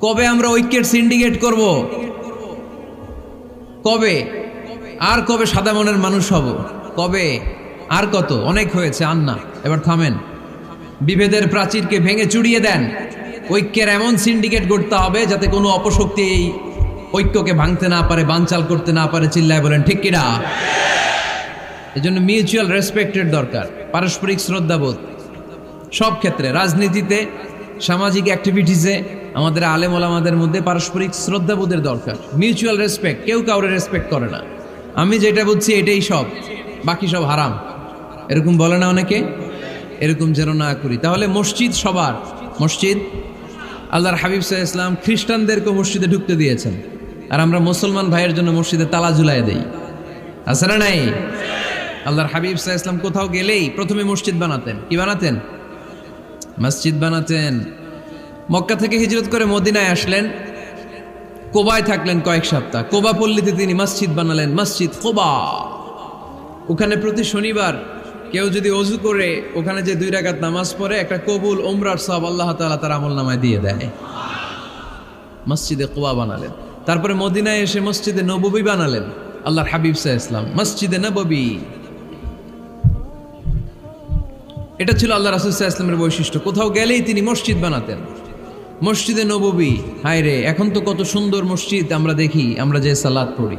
কবে আমরা ঐক্যের সিন্ডিকেট করব? কবে? আর কবে সাদা মনের মানুষ হব? কবে? আর কত? অনেক হয়েছে, আর না, এবার থামেন। বিভেদের প্রাচীরকে ভেঙে চুড়িয়ে দেন। ঐক্যের এমন সিন্ডিকেট গড়তে হবে যাতে কোনো অপশক্তি এই ঐক্যকে ভাঙতে না পারে, বানচাল করতে না পারে। চিল্লায় বলেন ঠিক কিনা? এজন্য মিউচুয়াল রেসপেক্টের দরকার, পারস্পরিক শ্রদ্ধাবোধ সব ক্ষেত্রে, রাজনীতিতে, সামাজিক অ্যাক্টিভিটিসে আমাদের আলেম ওলামাদের মধ্যে পারস্পরিক শ্রদ্ধাবোধের দরকার, মিউচুয়াল রেসপেক্ট। কেউ কাউরে রেসপেক্ট করে না। আমি যেটা বুঝছি এটাই সব, বাকি সব হারাম, এরকম বলে না অনেকে? এরকম যেন না করি। তাহলে মসজিদ সবার, মসজিদ আল্লাহর হাবিব সাল্লাল্লাহু আলাইহি ওয়াসাল্লাম খ্রিস্টানদেরকে মসজিদে ঢুকতে দিয়েছেন, আর আমরা মুসলমান ভাইয়ের জন্য মসজিদে তালা ঝুলাই দেই, আছে না নাই? আল্লাহর হাবিব সাল্লাল্লাহু আলাইহি ওয়াসাল্লাম কোথাও গেলেই প্রথমে মসজিদ বানাতেন। কি বানাতেন? মসজিদ বানাতেন। মক্কা থেকে হিজরত করে মদিনায় আসলেন, কোবায় থাকলেন কয়েক সপ্তাহ। কোবা পল্লীতে তিনি মসজিদ বানালেন, মসজিদ কোবা। ওখানে প্রতি শনিবার কেউ যদি অজু করে ওখানে যে 2 রাকাত নামাজ পড়ে, একটা কবুল উমরার সওয়াব আল্লাহ তাআলা তার আমলনামায় দিয়ে দেয়। মসজিদে কোবা বানালেন। তারপরে মদিনায় এসে মসজিদে নববী বানালেন আল্লাহর হাবিব সাল্লাল্লাহু আলাইহি ওয়াসাল্লাম, মসজিদে নববী। এটা ছিল আল্লাহ রাসূল সাল্লাল্লাহু আলাইহি ওয়াসাল্লামের বৈশিষ্ট্য। কোথাও গেলেই তিনি মসজিদ বানাতেন, মসজিদে নববী। হায় রে, এখন তো কত সুন্দর মসজিদ আমরা দেখি, আমরা যে সালাত পড়ি।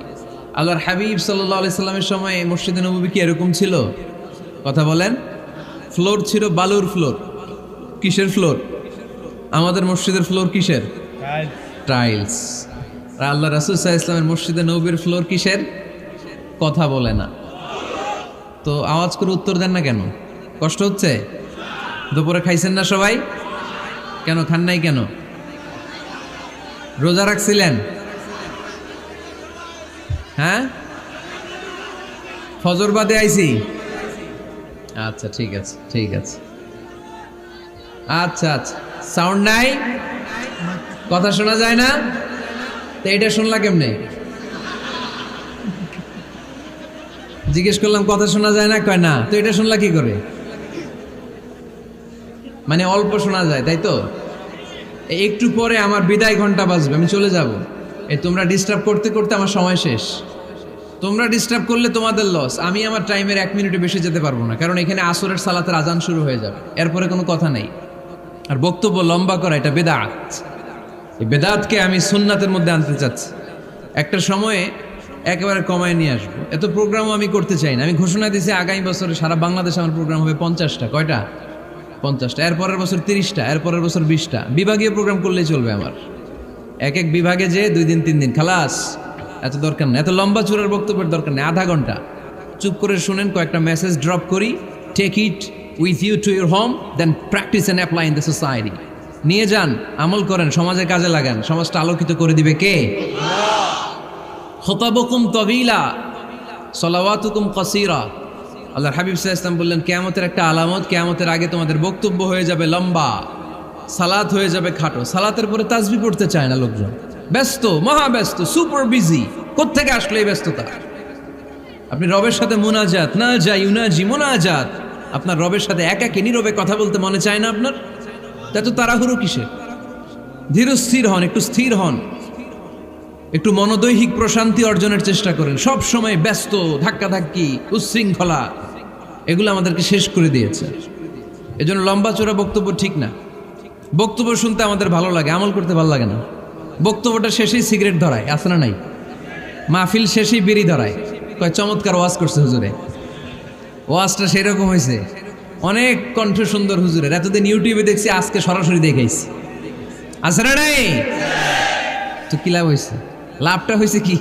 আল্লাহর হাবিব সাল্লাল্লাহু আলাইহি সাল্লামের সময় মসজিদে নববী কি এরকম ছিল? কথা বলেন। ফ্লোর ছিল বালুর ফ্লোর। কিসের ফ্লোর? আমাদের মসজিদের ফ্লোর কিসের? টাইলস। আর আল্লাহ রাসূল সাল্লাল্লাহু আলাইহি ওয়াসাল্লামের মসজিদে নববীর ফ্লোর কিসের? কথা বলে না তো, আওয়াজ করে উত্তর দেন না কেন? কষ্ট হচ্ছে? দুপুরে খাইছেন না সবাই? কেন খান নাই কেন? রোজা রাখছিলেন? হ্যাঁ, ফজর বাদে আইছি। আচ্ছা ঠিক আছে, ঠিক আছে। আচ্ছা আচ্ছা, সাউন্ড নাই, কথা শোনা যায় না? তো এটা শুনলা কেমনে? জিজ্ঞেস করলাম কথা শোনা যায় না, কয় না। তো এটা শুনলা কি করে? মানে অল্প শোনা যায়, তাই তো? একটু পরে আমার বিদায় ঘন্টা বাজবে, আমি চলে যাব। তোমরা ডিস্টার্ব করতে করতে আমার সময় শেষ। তোমরা ডিস্টার্ব করলে তোমাদের লস। আমি আমার টাইমের 1 মিনিটে বেশি যেতে পারবো না, কারণ এখানে আসরের সালাতের আজান শুরু হয়ে যাবে, এরপরে কোনো কথা নেই। আর বক্তব্য লম্বা করা এটা বেদাত। এই বেদাতকে আমি সুন্নাতের মধ্যে আনতে চাচ্ছি। একটা সময়ে একেবারে কমায় নিয়ে আসবো। এত প্রোগ্রামও আমি করতে চাই না। আমি ঘোষণা দিয়েছি আগামী বছরে সারা বাংলাদেশে আমার প্রোগ্রাম হবে 50টা। কয়টা? 50টা। এরপরের বছর 30টা, এরপরের বছর 20টা। বিভাগীয় প্রোগ্রাম করলেই চলবে আমার। এক এক বিভাগে যে 2 দিন 3 দিন খালাস। এত দরকার নেই, এত লম্বা চূড়ার বক্তব্যের দরকার নেই। আধা ঘন্টা চুপ করে শুনেন, কয়েকটা মেসেজ ড্রপ করি, take it with you to your home, then practice and apply in the society. নিয়ে যান, আমল করেন, সমাজে কাজে লাগান। সমাজটা আলোকিত করে দিবে কে? খুতাবুকুম তাবিলা সালাওয়াতুকুম কাসীরা। আল্লাহর হাবিব সাল্লাল্লাহু আলাইহি ওয়াসাল্লাম বললেন, কিয়ামতের একটা আলামত, কিয়ামতের আগে তোমাদের বক্তব্য হয়ে যাবে লম্বা, সালাত হয়ে যাবে খাটো। সালাতের পরে তাসবিহ পড়তে চায় না লোকজন, ব্যস্ত, মহাব্যস্ত, সুপার বিজি। কোত্থেকে আসলে এই ব্যস্ততা? আপনি রবের সাথে মুনাজাত, না যাই ইউনাজি মুনাজাত, আপনার রবের সাথে একাকী নীরবে কথা বলতে মনে চায় না আপনার? এত তাড়াহুড়ো কিসের? ধীর স্থির হন, একটু স্থির হন, একটু মনোদৈহিক প্রশান্তি অর্জনের চেষ্টা করেন। সব সময় ব্যস্ত, ধাক্কাধাক্কি, উচ্ছৃঙ্খলা, এগুলো আমাদেরকে শেষ করে দিয়েছে। এজন্য লম্বা চোরা বক্তব্য ঠিক না। বক্তব্য শুনতে আমাদের ভালো লাগে, আমল করতে ভালো লাগে না। বক্তব্যটা শেষেই সিগারেট ধরায়, আছে না নাই? মাহফিল শেষেই বিড়ি ধরায়, কয় চমৎকার ওয়াজ করছে হুজুরে। ওয়াজটা সেরকম হয়েছে, অনেক কণ্ঠ সুন্দর হুজুরের। এতদিন ইউটিউবে দেখছি, আজকে সরাসরি দেখাইছি, আছে না নাই? তো কি লাভ হয়েছে? লাভটা হয়েছে কি?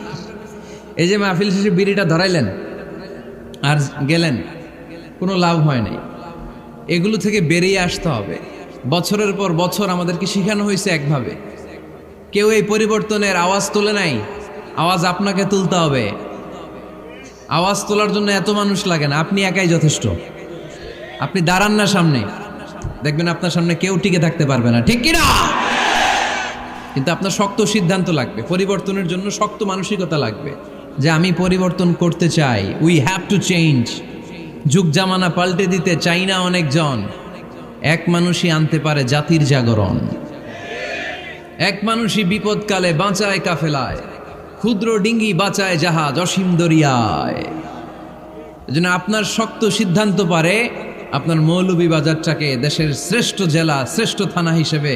এই যে মাহফিল শেষে বিড়িটা ধরাইলেন আর গেলেন, কোনো লাভ হয় নাই। এগুলো থেকে বেরিয়ে আসতে হবে। বছরের পর বছর আমাদেরকে শিখানো হয়েছে একভাবে, কেউ এই পরিবর্তনের আওয়াজ তোলে নাই। আওয়াজ আপনাকে তুলতে হবে। আওয়াজ তোলার জন্য এত মানুষ লাগে না, আপনি একাই যথেষ্ট। আপনি দাঁড়ান না সামনে, দেখবেন আপনার সামনে কেউ টিকে থাকতে পারবে না, ঠিক কিনা? কিন্তু আপনার শক্ত সিদ্ধান্ত লাগবে, পরিবর্তনের জন্য শক্ত মানসিকতা লাগবে, যে আমি পরিবর্তন করতে চাই। We have to change. যুগ জামানা পাল্টে দিতে চাই না অনেকজন, এক মানুষই আনতে পারে জাতির জাগরণ। এক মানুষই বিপদকালে বাঁচায় কাফেলায়, ক্ষুদ্র ডিঙ্গি বাঁচায় জাহাজ অসীম দরিয়ায়। এজন্য আপনার শক্ত সিদ্ধান্ত পারে আপনার মৌলভীবাজারটাকে দেশের শ্রেষ্ঠ জেলা, শ্রেষ্ঠ থানা হিসেবে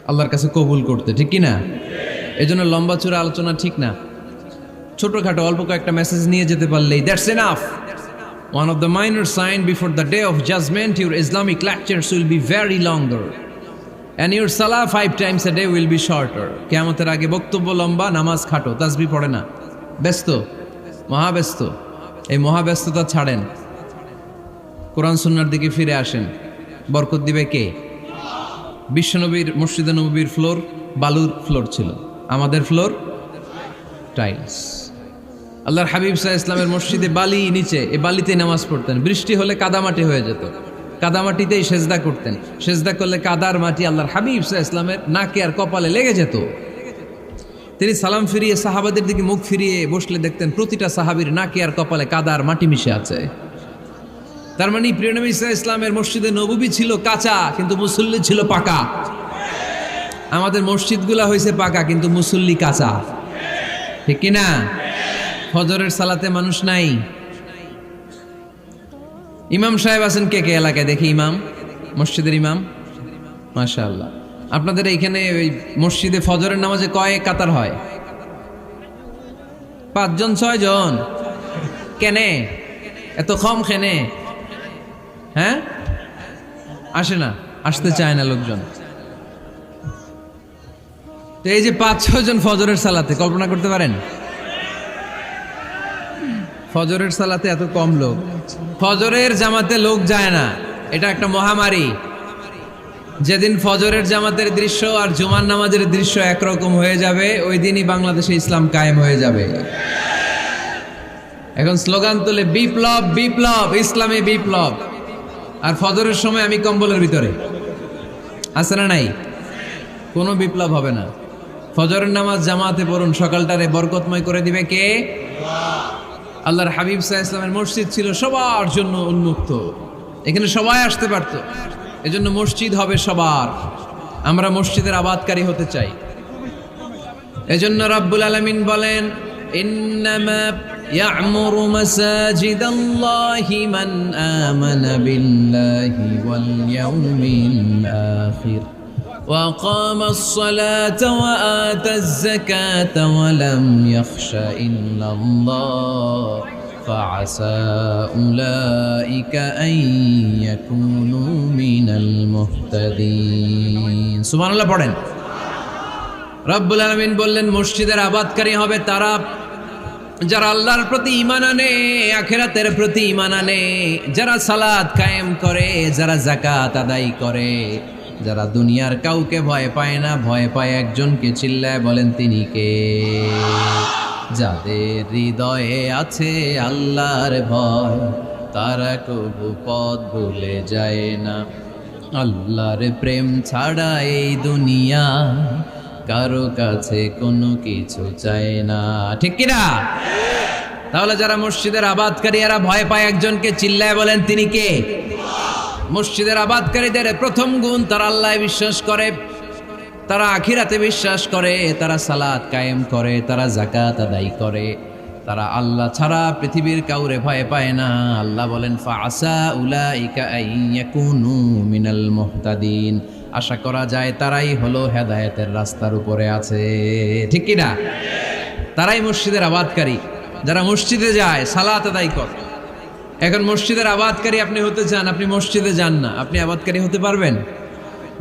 আল্লাহর কাছে কবুল করতে, ঠিক কি না? এজন্য লম্বা চূড়া আলোচনা ঠিক না। ছোটখাটো অল্প কয়েকটা মেসেজ নিয়ে যেতে পারলেই that's enough. One of the minor signs before the day of judgment, your Islamic lectures will be very longer. And your salah 5 times a day will be shorter. কিয়ামতের আগে বক্তব্য লম্বা, নামাজ খাটো, তাসবিহ পড়ে না, ব্যস্ত, মহাব্যস্ত। এই মহাব্যস্ততা ছাড়েন, কোরআন সুন্নাহর দিকে ফিরে আসেন। বরকত দিবে কে? বিশ্বনবীর মসজিদে নববীর ফ্লোর বালুর ফ্লোর ছিল, আমাদের ফ্লোর টাইলস। আল্লাহর হাবিব সাল্লাল্লাহু আলাইহি ইসলামের মসজিদে বালি নিচে, এই বালিতেই নামাজ পড়তেন। বৃষ্টি হলে কাদামাটি হয়ে যেত, কাদামাটিতেই সেজদা করতেন। সেজদা করলে কাদার মাটি আল্লাহর হাবিব সাল্লাল্লাহু আলাইহি ইসলামের নাকে আর কপালে লেগে যেত। তিনি সালাম ফিরিয়ে সাহাবাদের দিকে মুখ ফিরিয়ে বসলে দেখতেন প্রতিটা সাহাবীর নাকে আর কপালে কাদার মাটি মিশে আছে। তার মানে প্রিয় নবী সাল্লাল্লাহু আলাইহি ইসলামের মসজিদে নববী ছিল কাঁচা, কিন্তু মুসল্লি ছিল পাকা। আমাদের মসজিদগুলা হয়েছে পাকা, কিন্তু মুসল্লি কাঁচা, ঠিক কি না? ফজরের সালাতে মানুষ নাই। ইমাম সাহেব আছেন কে কে এলাকায়? দেখি ইমাম, মসজিদের ইমাম, মাশাআল্লাহ। আপনাদের এইখানে ওই মসজিদে ফজরের নামাজে কয় কাতার হয়? 5 জন 6 জন? কেনে এত কম? খেনে হ্যাঁ আসে না, আসতে চায় না লোকজন। তো এই যে 5-6 জন ফজরের সালাতে, কল্পনা করতে পারেন ফজরের সালাতে এত কম লোক। ফজরের জামাতে লোক যায় না, এটা একটা মহামারী। যেদিন ফজরের জামাতের দৃশ্য আর জুমার নামাজের দৃশ্য একরকম হয়ে যাবে, ওই দিনই বাংলাদেশে ইসলাম কায়েম হয়ে যাবে। এখন স্লোগান তোলে বিপ্লব বিপ্লব, ইসলামী বিপ্লব। আর ফজরের সময় আমি কম্বলের ভিতরে, আছে না নাই? কোনো বিপ্লব হবে না। ফজরের নামাজ জামাতে পড়ুন, সকালটারে বরকতময় করে দিবে কে? আল্লাহর হাবিব সাল্লাল্লাহু আলাইহি ইসলামের মসজিদ ছিল সবার জন্য উন্মুক্ত, এখানে সবাই আসতে পারত। এজন্য মসজিদ হবে সবার। আমরা মসজিদের আবাদকারী হতে চাই। এজন্য রাব্বুল আলামিন বলেন, ইন্নামা ইয়া'মুরু মাসাজিদাল্লাহি মান আমানা বিল্লাহি ওয়াল ইয়াউমিল আখির ওয়া আকামাস সালাতা ওয়া আতাজ যাকাতা ওয়া লাম ইয়াখশা ইল্লাল্লাহ فعسى أولئك أن يكونوا من المهتدين سبحان الله পড়েন। রব্বুল আলামিন বললেন মসজিদের আবাদকারী হবে তারা যারা আল্লাহর প্রতি ঈমান আনে, আখিরাতের প্রতি ঈমান আনে, যারা সালাত কায়েম করে, যারা যাকাত আদায় করে, যারা দুনিয়ার কাউকে ভয় পায় না, ভয় পায় একজনকে। চিল্লায় বলেন তিনি কে? যাদের হৃদয়ে আছে আল্লাহর ভয়, তারা কবু পথ ভুলে যায় না। আল্লাহর প্রেম ছাড়া এই দুনিয়া কারো কাছে কোনো কিছু চায় না, ঠিক কিনা? তাহলে যারা মসজিদের আবাদকারী এরা ভয় পায় একজনকে, চিল্লায় বলেন তিনি কে? মসজিদের আবাদকারীদের প্রথম গুণ, তারা আল্লাহ বিশ্বাস করে, তারা আখিরাতে বিশ্বাস করে, তারা সালাত কায়েম করে, তারা যাকাত আদায় করে, তারা আল্লাহ ছাড়া পৃথিবীর কাউরে ভয় পায় না। আল্লাহ বলেন ফাআসা উলাইকা আইয়াকুনু মিনাল মুহতাদিন, আশা করা যায় তারাই হলো হেদায়েতের রাস্তার উপরে আছে, ঠিক কি না? তারাই মসজিদের আবাদকারী, যারা মসজিদে যায়, সালাত আদায় করে। এখন মসজিদের আবাদকারী আপনি হতে চান, আপনি মসজিদে যান না, আপনি আবাদকারী হতে পারবেন?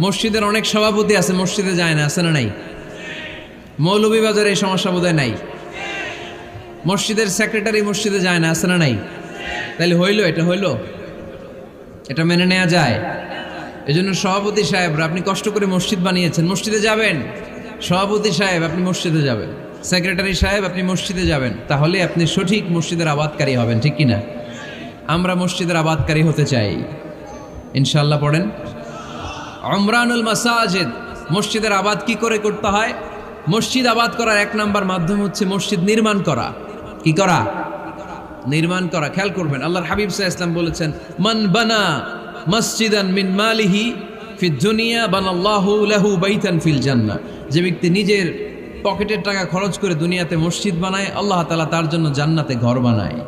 মসজিদের অনেক সভাপতি আছে, মসজিদে যায় না, আছে না নাই? মৌলভীবাজারে এই সমস্যা বোধহয় নাই। মসজিদের সেক্রেটারি মসজিদে যায় না, আছে না নাই? তাহলে হইলো, এটা হইলো, এটা মেনে নেওয়া যায়? এজন্য সভাপতি সাহেবরা, আপনি কষ্ট করে মসজিদ বানিয়েছেন, মসজিদে যাবেন। সভাপতি সাহেব আপনি মসজিদে যাবেন, সেক্রেটারি সাহেব আপনি মসজিদে যাবেন, তাহলে আপনি সঠিক মসজিদের আবাদকারী হবেন, ঠিক কিনা? আমরা মসজিদের আবাদকারী হতে চাই ইনশাআল্লাহ। পড়েন উমরানুল মাসাজিদ। মসজিদের আবাদ কি করে করতে হয়? মসজিদ আবাদ করার 1 নাম্বার মাধ্যম হচ্ছে মসজিদ নির্মাণ করা। কি করা? নির্মাণ করা। খেয়াল করবেন, আল্লাহর হাবিব সাল্লাল্লাহু আলাইহি ওয়াসাল্লাম বলেছেন, মান বানা মসজিদান মিন মালিহি ফিদ দুনিয়া বানাল্লাহু লাহু বাইতান ফিল জান্নাহ, যে ব্যক্তি নিজের পকেটের টাকা খরচ করে দুনিয়াতে মসজিদ বানায়, আল্লাহ তাআলা তার জন্য জান্নাতে ঘর বানায়।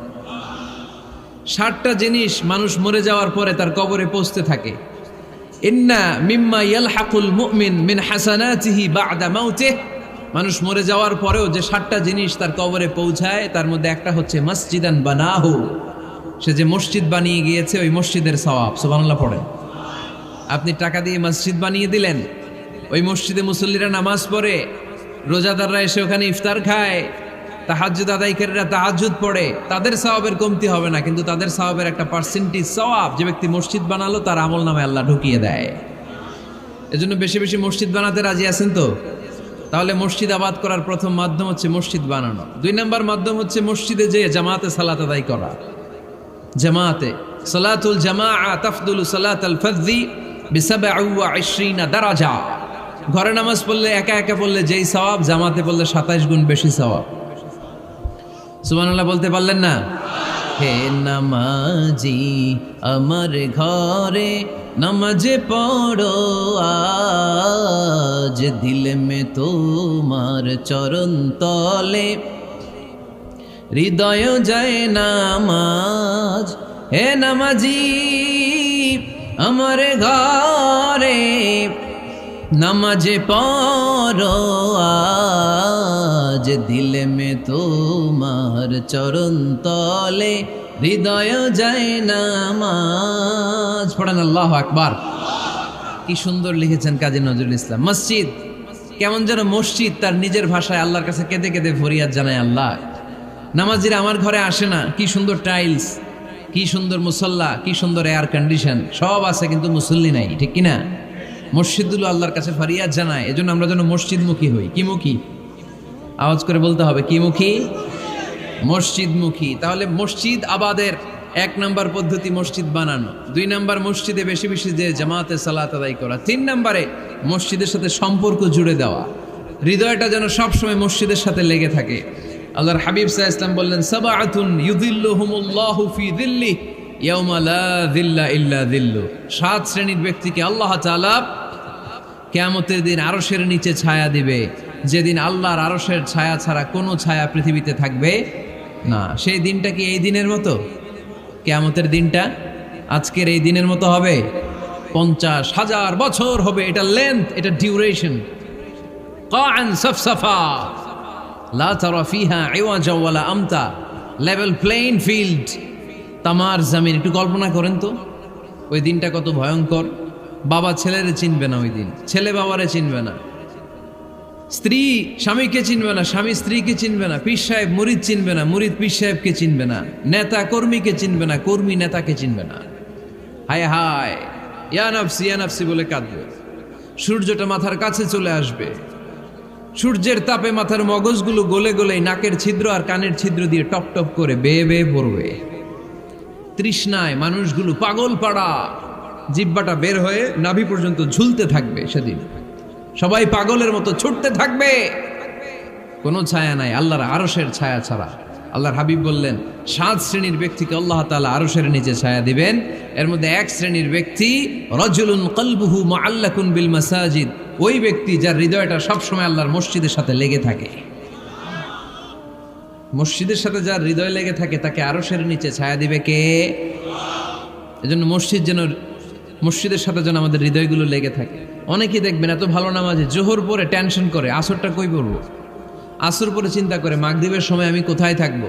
60টা জিনিস মানুষ মরে যাওয়ার পরে তার কবরে পৌঁছতে থাকে। ইন্না মিম্মা ইয়ালহাকুল মুমিন মিন হাসানাতিহি বা'দা মাউতিহি, মানুষ মরে যাওয়ার পরেও যে 60টা জিনিস তার কবরে পৌঁছায় তার মধ্যে একটা হচ্ছে মসজিদান বানাহু, সে যে মসজিদ বানিয়ে গিয়েছে ওই মসজিদের সওয়াব। সুবহানাল্লাহ পড়েন। আপনি টাকা দিয়ে মসজিদ বানিয়ে দিলেন, ওই মসজিদে মুসল্লিরা নামাজ পড়ে, রোজাদাররা এসে ওখানে ইফতার খায়, তাহাজ্জুদ আদায়কারীরা তাহাজ্জুদ পড়ে, তাদের সওয়াবের কমতি হবে না, কিন্তু তাদের সওয়াবের একটা পার্সেন্টেজ সওয়াব যে ব্যক্তি মসজিদ বানালো তার আমল নামে আল্লাহ ঢুকিয়ে দেয়। এজন্য বেশি বেশি মসজিদ বানাতে রাজি আছেন তো? তাহলে মসজিদ আবাদ করার প্রথম মাধ্যম হচ্ছে মসজিদ বানানো। 2 নম্বর মাধ্যম হচ্ছে মসজিদে যেয়ে জামাতে সালাত আদায় করা। জামাতে সালাতুল জামাআ তাফদুলু সালাতাল ফাযযি বি27 দারাজা। ঘরে নামাজ পড়লে একা একা পড়লে যেই সওয়াব, জামাতে পড়লে 27 গুণ বেশি সওয়াব। সুবহানাল্লাহ বলতে পারলেন না? হে নামাজি আমার ঘরে নামাজ পড়ো আজ, দিল মে তোমার চরণ তলে হৃদয় যায় নামাজ। হে নামাজি আমার ঘরে নামাজ পড়ো আজ, দিল মে তোমার চরণ তলে হৃদয় যায় নামাজ। পড়েন আল্লাহু আকবার। কি সুন্দর লিখেছেন কাজী নজরুল ইসলাম। মসজিদ কেমন যেন মসজিদ তার নিজের ভাষায় আল্লাহর কাছে কেঁদে কেঁদে ফরিয়াদ জানায়, আল্লাহ নামাজিরা আমার ঘরে আসে না, কি সুন্দর টাইলস, কি সুন্দর মুসল্লা, কি সুন্দর এয়ার কন্ডিশন, সব আছে কিন্তু মুসল্লি নাই, ঠিক কিনা? মসজিদগুলো আল্লাহর কাছে ফরিয়াদ জানায়। এজন্য আমরা যেন মসজিদমুখী হই। কি মুখী? আওয়াজ করে বলতে হবে, কি মুখী? মসজিদমুখী। তাহলে মসজিদ আবাদের 1 নম্বর পদ্ধতি মসজিদ বানানো। 2 নম্বর মসজিদে বেশি বেশি যে জামাতে সালাত আদায় করা। 3 নম্বরে মসজিদের সাথে সম্পর্ক জুড়ে দেওয়া, হৃদয়টা যেন সবসময় মসজিদের সাথে লেগে থাকে। আল্লাহর হাবিব সাল্লাল্লাহু আলাইহি ওয়াসাল্লাম বললেন, সাবআতুন ইউযিল্লুহুমুল্লাহু ফি যিল্লিহি ইয়াওমা লা যিল্লা ইল্লা যিল্লু। 7 শ্রেণীর ব্যক্তিকে আল্লাহ তাআলা কিয়ামতের দিন আরশের নিচে ছায়া দিবে, যেদিন আল্লাহর আরশের ছায়া ছাড়া কোনো ছায়া পৃথিবীতে থাকবে না। সেই দিনটা কি এই দিনের মতো? কিয়ামতের দিনটা আজকের এই দিনের মতো হবে? 50,000 বছর হবে। এটা লেন্থ, এটা ডিউরেশন। কাআন সাফসাফা লা তারা ফিহা ইওয়াজা ওয়ালা আমতা, লেভেল প্লেইন ফিল্ড, তামার জমিন। একটু কল্পনা করেন তো ওই দিনটা কত ভয়ঙ্কর। বাবা ছেলেরে চিনবে না ওই দিন, ছেলে বাবারে চিনবে না, স্ত্রী স্বামীকে চিনবে না, স্বামী স্ত্রীকে চিনবে না, পীর সাহেব মুরিদ চিনবে না, মুরিদ পীর সাহেবকে চিনবে না, নেতা কর্মীকে চিনবে না, কর্মী নেতাকে চিনবে না। হায় হায়, ইয়া নাফসি বলে কাঁদবে। সূর্যটা মাথার কাছে চলে আসবে, সূর্যের তাপে মাথার মগজগুলো গলে গলে নাকের ছিদ্র আর কানের ছিদ্র দিয়ে টপ টপ করে বেয়ে বেয়ে পড়বে। তৃষ্ণায় মানুষগুলো পাগল পাড়া, জিহ্বাটা বের হয়ে নাভি পর্যন্ত ঝুলতে থাকবে। সেদিন সবাই পাগলের মতো ছুটতে থাকবে, কোনো ছায়া নাই আল্লাহর আরশের ছায়া ছাড়া। আল্লাহর হাবিব বললেন 7 শ্রেণীর ব্যক্তিকে আল্লাহ তাআলা আরশের নিচে ছায়া দিবেন। এর মধ্যে 1 শ্রেণীর ব্যক্তি রাজুলুন কলবুহু মুআল্লাকুন বিল মাসাজিদ, ওই ব্যক্তি যার হৃদয়টা সবসময় আল্লাহর মসজিদের সাথে লেগে থাকে। মসজিদের সাথে যার হৃদয় লেগে থাকে তাকে আরশের নিচে ছায়া দিবে কে? এজন্য মসজিদের সাথে যেন আমাদের হৃদয়গুলো লেগে থাকে। অনেকেই দেখবেন এত ভালো নামাজে, জোহর পরে টেনশন করে আসরটা কই পড়বো, আসর পরে চিন্তা করে মাগরিবের সময় আমি কোথায় থাকবো,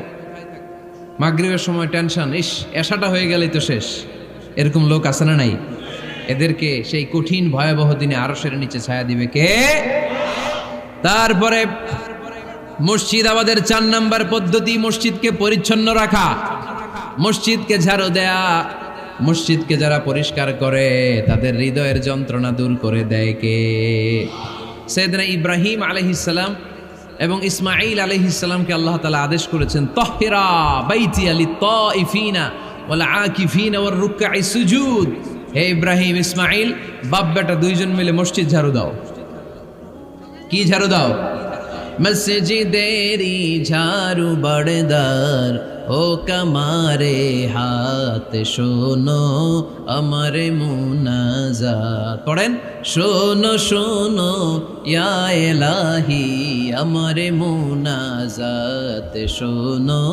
মাগরিবের সময় টেনশন, ইস এশাটা হয়ে গেলেই তো শেষ। এরকম লোক আছে না নাই? এদেরকে সেই কঠিন ভয়াবহ দিনে আরশের নিচে ছায়া দিবে কে? তারপরে মসজিদ আমাদের 4 নম্বর পদ্ধতি মসজিদকে পরিচ্ছন্ন রাখা, মসজিদকে ঝাড়ু দেয়া। মসজিদকে যারা পরিষ্কার করে তাদের হৃদয়ের যন্ত্রণা দূর করে দেয় কে? সাইয়েদনা ইব্রাহিম আলাইহিস সালাম এবং ইসমাঈল আলাইহিস সালামকে আল্লাহ তাআলা আদেশ করেছেন, তাহহিরা বাইতিয়া লিত-তাইফিনা ওয়াল আকিফিনা ওয়ার রুকআই সুজুদ। হে ইব্রাহিম, ইসমাঈল, বাপ বেটা দুইজন মিলে মসজিদ ঝাড়ু দাও। কি ঝাড়ু দাও? মসজিদেরি ঝাড়ু বড়দার ও কামারে হাত শোনো আমার মুনাজাত। পড়েন, শোনো শোনো ইয়া এলাহি আমার মুনাজাত, শোনো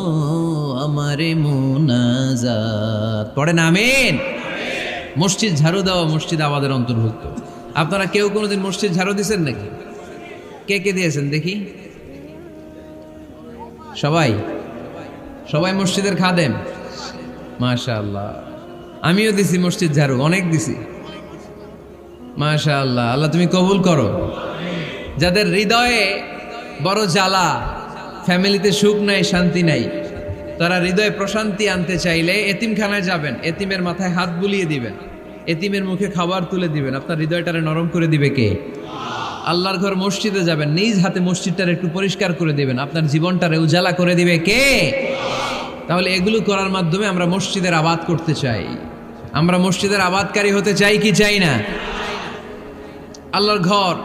আমার মুনাজাত। পড়েন আমিন। মসজিদ ঝাড়ু দেওয়া মসজিদ আমাদের অন্তর্ভুক্ত। আপনারা কেউ কোনোদিন মসজিদ ঝাড়ু দিয়েছেন নাকি? কে কে দিয়েছেন দেখি? সবাই সবাই মসজিদের খাদেম, মাশাআল্লাহ। আমিও দিছি মসজিদ ঝাড়ু, অনেক দিছি, মাশাআল্লাহ। আল্লাহ তুমি কবুল করো। যাদের হৃদয়ে বড় জ্বালা, ফ্যামিলিতে সুখ নাই, শান্তি নাই, তারা হৃদয়ে প্রশান্তি আনতে চাইলে এতিমখানায় যাবেন, এতিমের মাথায় হাত বুলিয়ে দিবেন, এতিমের মুখে খাবার তুলে দিবেন। আপনার হৃদয়টারে নরম করে দিবে কে? আল্লাহর ঘর মসজিদে যাবেন, নিজ হাতে মসজিদটারে একটু পরিষ্কার করে দিবেন, আপনার জীবনটারে উজালা করে দিবে কে? তাহলে এগুলো করার মাধ্যমে আমরা মসজিদের আবাদ করতে চাই। আমরা মসজিদের আবাদকারী হতে চাই কি চাই না? আল্লাহর ঘর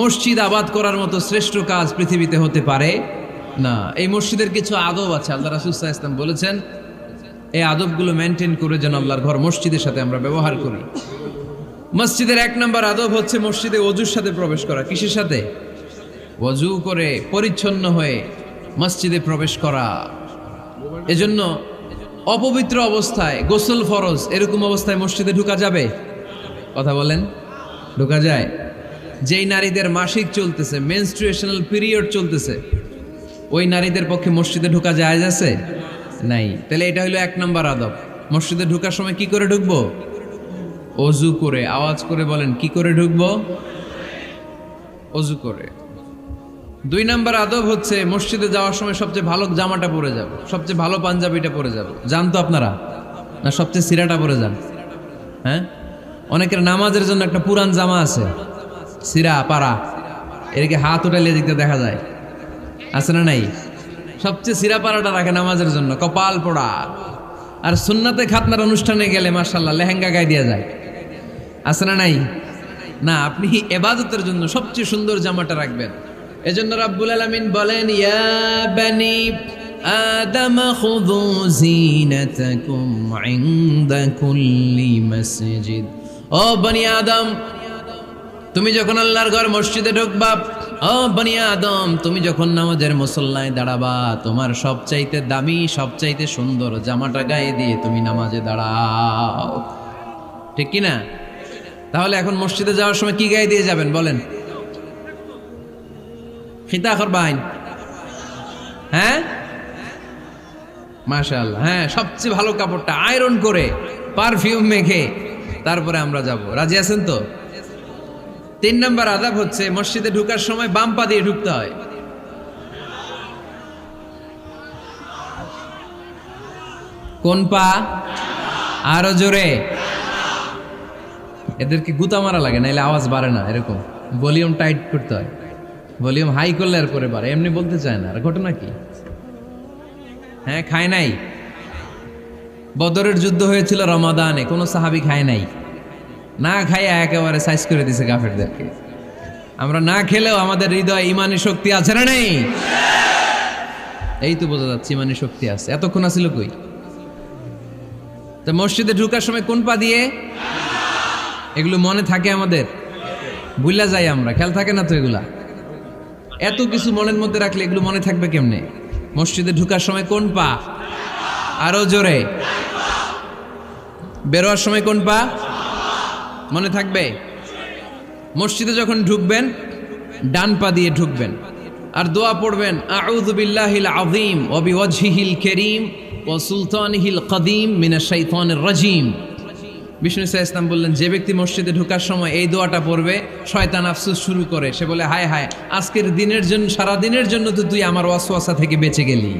মসজিদ আবাদ করার মতো শ্রেষ্ঠ কাজ পৃথিবীতে হতে পারে না। এই মসজিদের কিছু আদব আছে, আল্লাহ রাসূল সাল্লাল্লাহু আলাইহি ওয়াসাল্লাম বলেছেন এই আদবগুলো মেনটেন করে যেন আল্লাহর ঘর মসজিদের সাথে আমরা ব্যবহার করি। মসজিদের 1 নম্বর আদব হচ্ছে মসজিদে ওযুর সাথে প্রবেশ করা। কিসের সাথে? ওযু করে পরিচ্ছন্ন হয়ে মসজিদে প্রবেশ করা। এজন্য অপবিত্র অবস্থায় গোসল ফরজ, এরকম অবস্থায় মসজিদে ঢোকা যাবে? কথা বলেন, ঢোকা যায়? যেই নারীদের মাসিক চলতেছে, মেনস্ট্রুয়েশনাল পিরিয়ড চলতেছে, ওই নারীদের পক্ষে মসজিদে ঢোকা জায়েজ আছে? নাই। তাহলে এটা হলো 1 নম্বর আদব। মসজিদে ঢোকার সময় কি করে ঢুকবো? ওযু করে। আওয়াজ করে বলেন, কি করে ঢুকবো? ওযু করে। 2 নম্বর আদব হচ্ছে মসজিদে যাওয়ার সময় সবচেয়ে ভালো জামাটা পরে যাব, সবচেয়ে ভালো পাঞ্জাবিটা পরে যাব। জান তো আপনারা? না সবচেয়ে সিরাটা পরে যান? হ্যাঁ, অনেকের নামাজের জন্য একটা পুরান জামা আছে, সিরা পাড়া, এদিকে হাত উঠাইলে দিকতে দেখা যায়, আছে না নাই? সবচেয়ে সিরা পাড়াটা রাখে নামাজের জন্য, কপাল পোড়া। আর সুন্নাতে খাতনার অনুষ্ঠানে গেলে মাশাআল্লাহ লেহেঙ্গা গায়ে দেওয়া যায়, আছে না নাই? না, আপনি ইবাদতের জন্য সবচেয়ে সুন্দর জামাটা রাখবেন। এজন্য রাব্বুল আলামিন বলেন, ইয়া বানি আদম খুযু যিনাতাকুম ইনদা কুল্লি মসজিদ। ও বনি আদম, তুমি যখন আল্লাহর ঘর মসজিদে ঢুকবা, ও বনি আদম, তুমি যখন নামাজের মুসল্লায় দাঁড়াবা, তোমার সবচাইতে দামি, সবচাইতে সুন্দর জামাটা গায়ে দিয়ে তুমি নামাজে দাঁড়াও। ঠিক কি না? তাহলে এখন মসজিদে যাওয়ার সময় কি গায়ে দিয়ে যাবেন বলেন? খিতা করবাইন? হ্যাঁ, মাশাআল্লাহ। হ্যাঁ, সবচেয়ে ভালো কাপড়টা আয়রন করে পারফিউম মেখে তারপরে আমরা যাব। রাজি আছেন তো? 3 নম্বর আদব হচ্ছে মসজিদে ঢোকার সময় বাম পা দিয়ে ঢুকতে হয়। কোন পা? আরো জোরে। এদেরকে গুতা মারা লাগে, নাইলে আওয়াজ বাড়ে না। এরকম ভলিউম টাইট করতে হয়, ভলিউম হাই করলে আর পরে বাড়ে, এমনি বলতে চায় না। আর ঘটনা কি? হ্যাঁ, খায় নাই। বদরের যুদ্ধ হয়েছিল রমাদানে, কোনো সাহাবী খায় নাই, না খাইয়া একেবারে সাইজ করে দিছে কাফেরদেরকে। আমরা না খেলেও আমাদের হৃদয়ে ইমানি শক্তি আছে না নেই? এই তো বোঝা যাচ্ছে ইমানি শক্তি আছে। এতক্ষণ আছিল কই? তো মসজিদে ঢোকার সময় কোন পা দিয়ে? এগুলো মনে থাকে আমাদের? ভুলা যাই আমরা, খেয়াল থাকে না তো এগুলা। এত কিছু মনের মধ্যে রাখলে এগুলো মনে থাকবে কেমনে? মসজিদে ঢোকার সময় কোন পা? আরো জোরে। বেরোয়ার সময় কোন পা? মনে থাকবে? মসজিদে যখন ঢুকবেন ডান পা দিয়ে ঢুকবেন, আর দোয়া পড়বেন, আউযু বিল্লাহিল আযীম ওয়া বিওয়াজহিল কারীম ওয়া সুলতানিহিল কদীম মিনাশ শাইতানির রাজীম। বিষ্ণু সাল্লাল্লাহু আলাইহি ওয়াসাল্লাম বললেন, যে ব্যক্তি মসজিদে ঢোকার সময় এই দোয়াটা পড়বে, শয়তান আফসোস শুরু করে। সে বলে, হায় হায়, আজকের দিনের জন্য, সারা দিনের জন্য তো তুই আমার ওয়াসওয়াসা থেকে বেঁচে গেলি।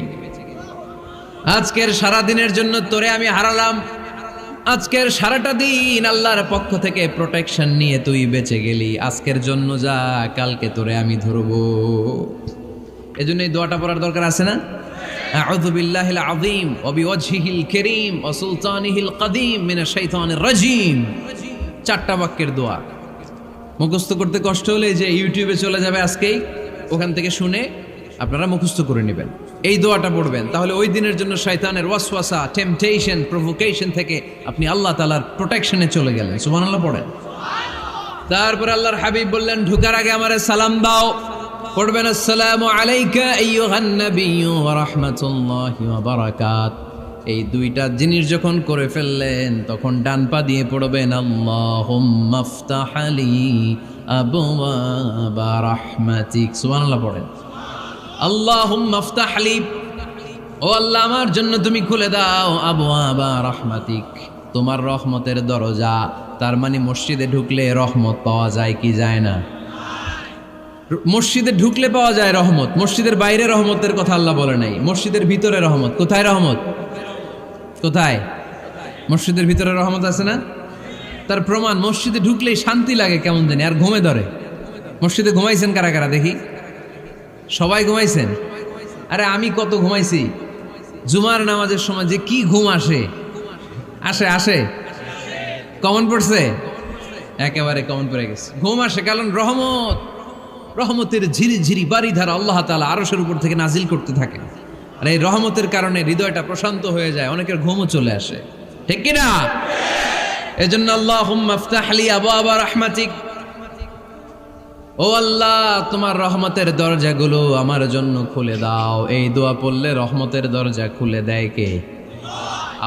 আজকের সারা দিনের জন্য তোরে আমি হারালাম, আজকের সারাটা দিন আল্লাহর পক্ষ থেকে প্রোটেকশন নিয়ে তুই বেঁচে গেলি। আজকের জন্য যা, কালকে তোরে আমি ধরবো। এজন্য এই দোয়াটা পড়ার দরকার আছে না? আউযু বিল্লাহিল আযীম ওয়া বিওয়াজহিল কারীম ওয়া সুলতানিহিল কদীম মিনাশ শাইতানির রাজীম। 4টা বাক্যের দোয়া। মুখস্থ করতে কষ্ট হলে যে ইউটিউবে চলে যাবে আজকেই, ওখান থেকে শুনে আপনারা মুখস্থ করে নেবেন। এই দোয়াটা পড়বেন, তাহলে ওই দিনের জন্য শয়তানের ওয়াসওয়াসা, টেম্পটেশন, প্রভোকেশন থেকে আপনি আল্লাহ তাআলার প্রোটেকশনে চলে গেলেন। সুবহানাল্লাহ পড়েন। তারপর আল্লাহর হাবিব বললেন, ঢোকার আগে আমারে সালাম দাও। পড়বেন, আসসালামু আলাইকা আইয়ুহান নাবিয়্যু ওয়া রাহমাতুল্লাহি ওয়া বারাকাত। এই দুইটা জিনিস যখন করে ফেললেন, তখন ডান পা দিয়ে পড়বেন, আল্লাহুম্মা আফতাহ লি আবওয়াবা রাহমাতিক। সুবহানাল্লাহ পড়েন। আল্লাহুম্মা আফতাহ লি, ও আল্লাহ আমার জন্য তুমি খুলে দাও আবওয়াবা রাহমাতিক, তোমার রহমতের দরজা। তার মানে মসজিদে ঢুকলে রহমত পাওয়া যায় কি যায় না? মসজিদে ঢুকলে পাওয়া যায় রহমত, মসজিদের বাইরে রহমতের কথা আল্লাহ বলে নাই। মসজিদের ভিতরে রহমত। কোথায় রহমত? কোথায়? মসজিদের ভিতরে রহমত আছে না? তার প্রমাণ, মসজিদে ঢুকলেই শান্তি লাগে কেমন জানি, আর ঘুমে ধরে। মসজিদে ঘুমাইছেন কারা কারা দেখি? সবাই ঘুমাইছেন? আরে আমি কত ঘুমাইছি। জুমার নামাজের সময় যে কি ঘুম আসে, আসে আসে কমন পড়ছে, একেবারে কমন পড়ে গেছে। ঘুম আসে কারণ রহমতের ঝিরি ঝিরি বাড়িধারা আল্লাহ তাআলা আরশের উপর থেকে নাজিল করতে থাকে। আর এই রহমতের কারণে হৃদয়টা প্রশান্ত হয়ে যায়, অনেকের ঘুমও চলে আসে, ঠিক কি না? এজন্য আল্লাহুম্মা আফতাহ লি আবওয়াবা রাহমাতিক, ও আল্লাহ তোমার রহমতের দরজাগুলো আমার জন্য খুলে দাও। এই দোয়া পড়লে রহমতের দরজা খুলে দেয় কে?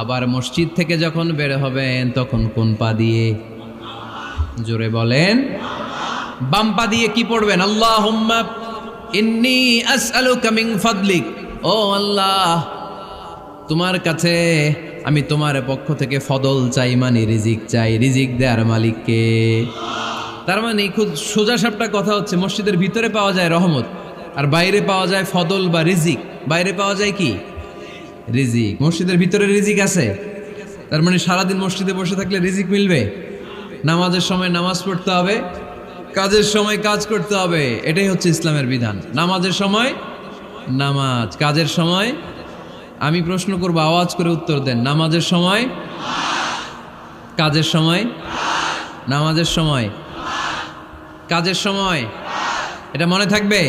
আবার মসজিদ থেকে যখন বের হবেন তখন কোন পা দিয়ে? জোরে বলেন। বাম পা দিয়ে কি পড়বেন? আল্লাহুম্মা ইন্নী আসআলুকা মিন ফাদলিক, ও আল্লাহ তোমার কাছে আমি তোমার পক্ষ থেকে ফদল চাই, মানে রিজিক চাই। রিজিক দেওয়ার মালিক কে? তার মানে খুব সোজা সাপটা কথা হচ্ছে, মসজিদের ভিতরে পাওয়া যায় রহমত, আর বাইরে পাওয়া যায় ফদল বা রিজিক। বাইরে পাওয়া যায় কি? রিজিক। মসজিদের ভিতরে রিজিক আছে। তার মানে সারাদিন মসজিদে বসে থাকলে রিজিক মিলবে? নামাজের সময় নামাজ পড়তে হবে, কাজের সময় কাজ করতে হবে। এটাই হচ্ছে ইসলামের বিধান। নামাজের সময় নামাজ, কাজের সময়। আমি প্রশ্ন করব, আওয়াজ করে উত্তর দেন। নামাজের সময়, কাজের সময়, নামাজের সময়, কাজের সময়। এটা মনে থাকবে।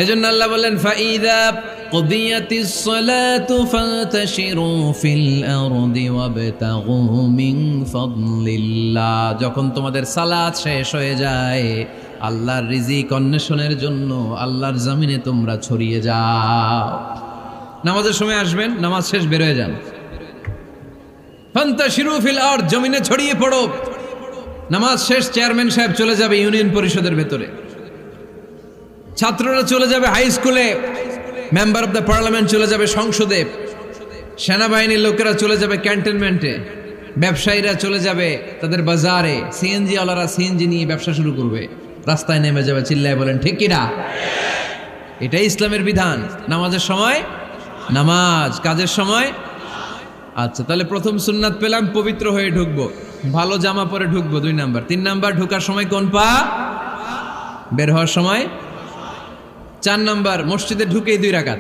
এজন্য আল্লাহ বললেন, ফাইদা কুদিয়াতিস সালাতু ফান্তাশিরু ফিল আরদি ওয়াবতাগু মিন ফাদলিল্লাহ। যখন তোমাদের সালাত শেষ হয়ে যায়, আল্লাহর রিজিক অন্বেষণের জন্য আল্লাহর জমিনে তোমরা ছড়িয়ে যাও। নামাজের সময় আসবেন, নামাজ শেষ বের হয়ে যান। ফান্তাশিরু ফিল আরদ, জমিনে ছড়িয়ে পড়ো। নামাজ শেষ, চেয়ারম্যান সাহেব চলে যাবে ইউনিয়ন পরিষদের ভেতরে, ছাত্ররা চলে যাবে হাই স্কুলে, মেম্বার অব দ্য পার্লামেন্ট চলে যাবে সংসদে, সেনাবাহিনীর লোকেরা চলে যাবে ক্যান্টনমেন্টে, ব্যবসায়ীরা চলে যাবে তাদের বাজারে, সিএনজি ওয়ালারা সিএনজি নিয়ে ব্যবসা শুরু করবে, রাস্তায় নেমে যাবে, চিল্লায় বলেন ঠিক কিনা? এটাই ইসলামের বিধান। নামাজের সময় নামাজ, কাজের সময়। আচ্ছা, তাহলে প্রথম সুন্নাত পেলাম, পবিত্র হয়ে ঢুকবো, ভালো জামা পরে ঢুকবো 2 নাম্বার। 3 নাম্বার, ঢোকার সময় কোন পা, বের হওয়ার সময়। 4 নাম্বার, মসজিদে ঢুকেই 2 রাকাত।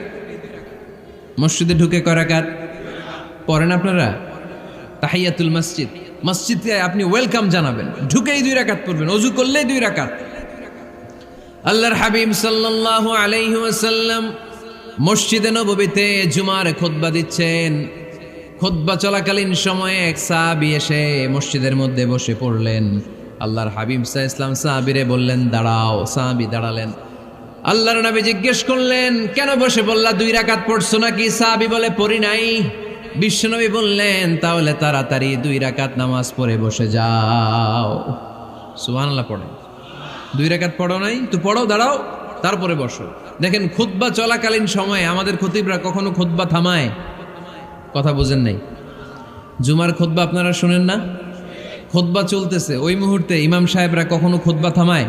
মসজিদে ঢুকে কয় রাকাত পড়েন আপনারা? তাহিয়াতুল মসজিদ, মসজিদে আপনি ওয়েলকাম জানাবেন, ঢুকেই 2 রাকাত পড়বেন, ওযু করলেই 2 রাকাত। আল্লাহর হাবিব সাল্লাল্লাহু আলাইহি ওয়াসাল্লাম মসজিদে নববীতে জুমার খুতবা দিচ্ছেন। খুতবা চলাকালীন সময়ে এক সাহাবী এসে মসজিদের মধ্যে বসে পড়লেন। আল্লাহর হাবিব সাল্লাল্লাহু আলাইহি ওয়াসাল্লাম সাহাবীরে বললেন, দাঁড়াও। সাহাবী দাঁড়ালেন। আল্লাহর নবী জিজ্ঞেস করলেন, কেন বসে বললা? 2 রাকাত পড়ছো নাকি? সাহাবী বলে, পড়ি নাই। বিশ্বনবী বললেন, তাহলে তাড়াতাড়ি 2 রাকাত নামাজ পড়ে বসে যাও। সুবহানাল্লাহ পড়ে। 2 রাকাত পড়ো নাই তো পড়ো, দাঁড়াও, তারপরে বসো। দেখেন, খুতবা চলাকালীন সময়ে আমাদের খতিবরা কখনো খুতবা থামায়? কথা বুঝেন নাই? জুমার খুতবা আপনারা শুনেন না? খুতবা চলতেছে, ওই মুহূর্তে ইমাম সাহেবরা কখনো খুতবা থামায়?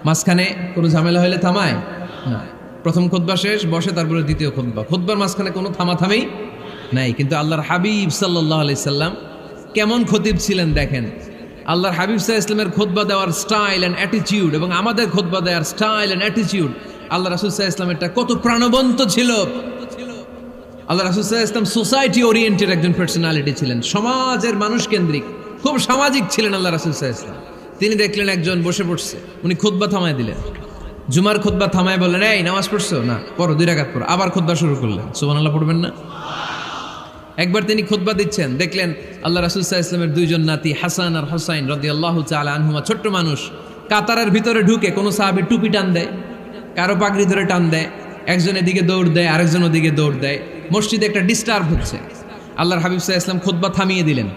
মাঝখানে কোনো ঝামেলা হলে থামায় না। প্রথম খুতবা শেষ, বসে, তারপরে দ্বিতীয় খুতবা। খুতবার মাঝখানে কোনো থামাথামেই নাই। কিন্তু আল্লাহর হাবিব সাল্লাল্লাহু আলাইহি সাল্লাম কেমন খতিব ছিলেন দেখেন। আল্লাহর হাবিব সাল্লাল্লাহু আলাইহি সাল্লামের খুতবা দেওয়ার স্টাইল অ্যান্ড অ্যাটিটিউড এবং আমাদের খুতবা দেওয়ার স্টাইল অ্যান্ড অ্যাটিটিউড, আল্লাহ রাসূল সাল্লাল্লাহু আলাইহি সাল্লামেরটা কত প্রাণবন্ত ছিল। আল্লাহ রাসূল সাল্লাল্লাহু আলাইহি সাল্লাম সোসাইটি ওরিয়েন্টেড একজন পার্সোনালিটি ছিলেন, সমাজের মানুষ কেন্দ্রিক, খুব সামাজিক ছিলেন আল্লাহ রাসূল সাল্লাল্লাহু আলাইহি সাল্লাম। তিনি দেখলেন একজন বসে পড়ছে, উনি খুতবা থামায় দিলেন। জুমার খুতবা থামায় বললেন, এই নামাজ পড়ছো না, পড়ো 2 রাকাত পড়ো। আবার খুতবা শুরু করলেন। সুবহানাল্লাহ পড়বেন না? একবার তিনি খুতবা দিচ্ছেন, দেখলেন আল্লাহ রাসূল সাল্লাল্লাহু আলাইহি ওয়াসাল্লামের 2 জন নাতি হাসান আর হুসাইন রাদিয়াল্লাহু তাআলা আনহুমা, ছোট্ট মানুষ, কাতারের ভিতরে ঢুকে কোনো সাহাবী টুপি টান দেয়, কারো পাগড়ি ধরে টান দেয়, একজন এদিকে দৌড় দেয়, আরেকজন ওদিকে দৌড় দেয়। মসজিদে একটা ডিস্টার্ব হচ্ছে। আল্লাহর হাবিব সাল্লাল্লাহু আলাইহি ওয়াসাল্লাম খুতবা থামিয়ে দিলেন,